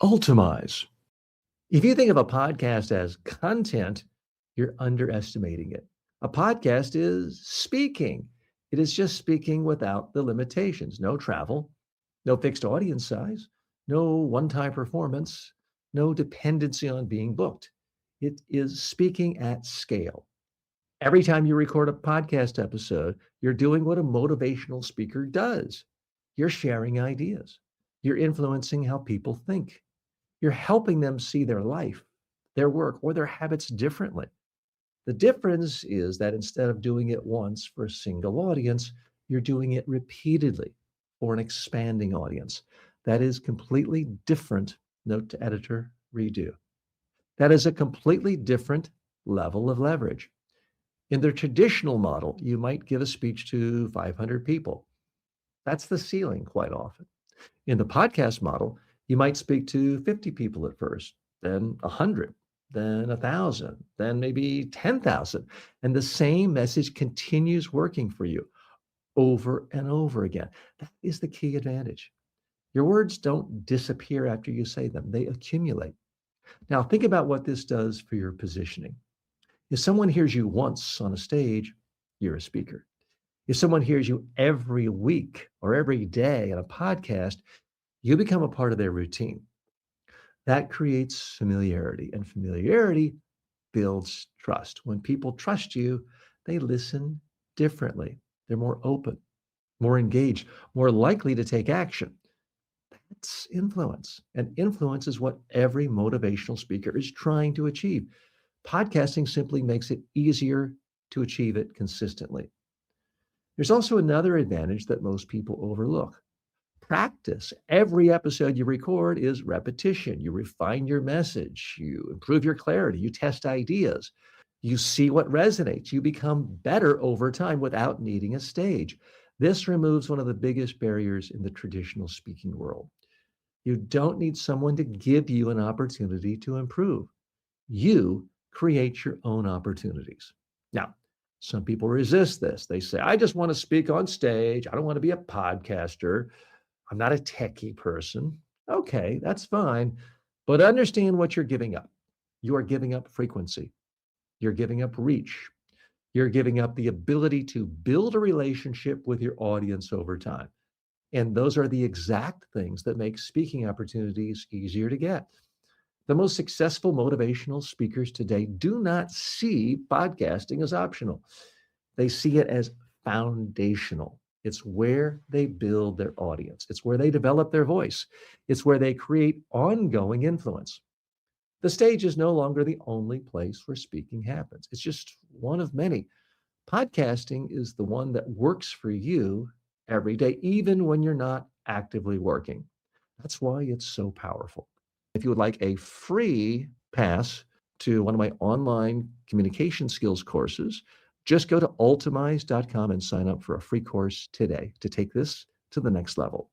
Ultamize. If you think of a podcast as content, you're underestimating it. A podcast is speaking. It is just speaking without the limitations. No travel, no fixed audience size, no one-time performance, no dependency on being booked. It is speaking at scale. Every time you record a podcast episode, you're doing what a motivational speaker does. You're sharing ideas. You're influencing how people think. You're helping them see their life, their work, or their habits differently. The difference is that instead of doing it once for a single audience, you're doing it repeatedly for an expanding audience. That is completely different. Note to editor, redo. That is a completely different level of leverage. In the traditional model, you might give a speech to 500 people. That's the ceiling quite often. In the podcast model, you might speak to 50 people at first, then 100, then 1,000, then maybe 10,000. And the same message continues working for you over and over again. That is the key advantage. Your words don't disappear after you say them, they accumulate. Now, think about what this does for your positioning. If someone hears you once on a stage, you're a speaker. If someone hears you every week or every day on a podcast, you become a part of their routine. That creates familiarity, and familiarity builds trust. When people trust you, they listen differently. They're more open, more engaged, more likely to take action. That's influence. And influence is what every motivational speaker is trying to achieve. Podcasting simply makes it easier to achieve it consistently. There's also another advantage that most people overlook. Practice. Every episode you record is repetition. You refine your message, you improve your clarity, you test ideas, you see what resonates, you become better over time without needing a stage. This removes one of the biggest barriers in the traditional speaking world. You don't need someone to give you an opportunity to improve. You create your own opportunities. Now, some people resist this. They say, I just want to speak on stage. I don't want to be a podcaster. I'm not a techie person. Okay, that's fine. But understand what you're giving up. You are giving up frequency. You're giving up reach. You're giving up the ability to build a relationship with your audience over time. And those are the exact things that make speaking opportunities easier to get. The most successful motivational speakers today do not see podcasting as optional. They see it as foundational. It's where they build their audience. It's where they develop their voice. It's where they create ongoing influence. The stage is no longer the only place where speaking happens. It's just one of many. Podcasting is the one that works for you every day, even when you're not actively working. That's why it's so powerful. If you would like a free pass to one of my online communication skills courses, just go to ultamize.com and sign up for a free course today to take this to the next level.